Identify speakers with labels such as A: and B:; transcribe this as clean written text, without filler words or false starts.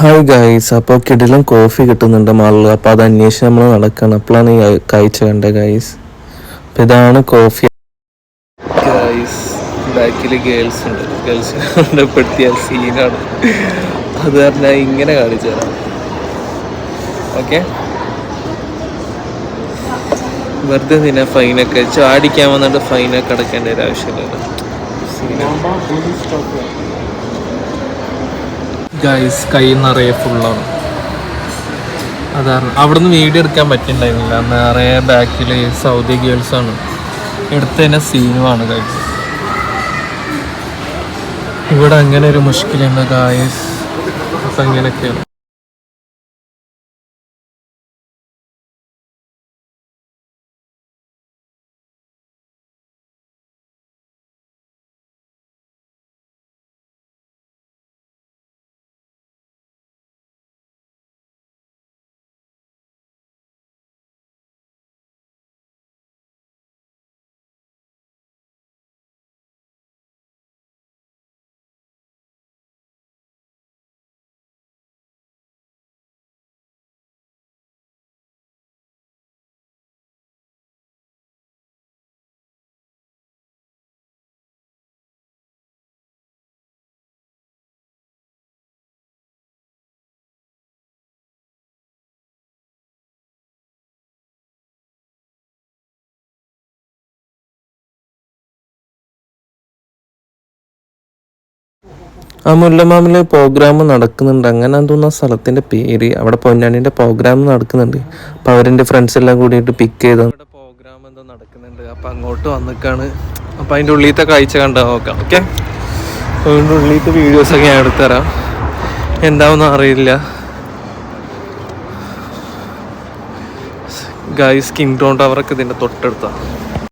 A: Hi guys, അപ്പോൾ കിടിലം coffee കിട്ടുന്നുണ്ട് മാളിൽ. അപ്പോൾ അത് അന്വേഷിച്ച് നമ്മൾ നടക്കണം. അപ്പോഴാണ് ഈ കാഴ്ച കണ്ടത് ഗൈസ്. അപ്പോൾ ഇതാണ് കോഫി ഗൈസ്. ബാക്കിൽ ഗേൾസ് ഉണ്ട്. ഗേൾസിനെ ബന്ധപ്പെടുത്തിയ സീനാണ്. അത് പറഞ്ഞാൽ ഇങ്ങനെ കാണിച്ചു തരാം. ഓക്കെ, വെറുതെ നിന്നെ ഫൈനൊക്കെ ചാടിക്കാൻ വന്നിട്ട് ഫൈനൊക്കെ അടക്കേണ്ട ഒരു ആവശ്യമില്ല. ഗൈസ് കൈ നിറയെ ഫുള്ളാണ്. അതാണ് അവിടുന്ന് വീഡിയോ എടുക്കാൻ പറ്റിയിട്ടുണ്ടായിരുന്നില്ല. നിറയെ ബാക്കിൽ സൗദി ഗേൾസാണ്. എടുത്തതിനെ സീനുമാണ് ഗൈസ്. ഇവിടെ അങ്ങനെ ഒരു മുഷ്കിലുണ്ട് ഗൈസ്. അപ്പം അങ്ങനെയൊക്കെയാണ്. ആ മുല്ലമാമിൽ പ്രോഗ്രാം നടക്കുന്നുണ്ട്. അങ്ങനെ തോന്നുന്ന സ്ഥലത്തിൻ്റെ പേര്. അവിടെ പൊന്നാനിൻ്റെ പ്രോഗ്രാം നടക്കുന്നുണ്ട്. അപ്പോൾ അവരെൻ്റെ ഫ്രണ്ട്സ് എല്ലാം കൂടിയിട്ട് പിക്ക് ചെയ്ത് പ്രോഗ്രാം എന്തോ നടക്കുന്നുണ്ട്. അപ്പം അങ്ങോട്ട് വന്നിക്കാണ്. അപ്പം അതിൻ്റെ ഉള്ളിലത്തെ കാഴ്ച കണ്ടാൽ നോക്കാം. ഓക്കെ, അപ്പോൾ അതിൻ്റെ ഉള്ളിലത്തെ വീഡിയോസൊക്കെ ഞാൻ എടുത്തുതരാം. എന്താവെന്ന് അറിയില്ല ഗൈസ്. കിങ് ടൗൺ ടവറൊക്കെ ഇതിൻ്റെ തൊട്ടടുത്താണ്.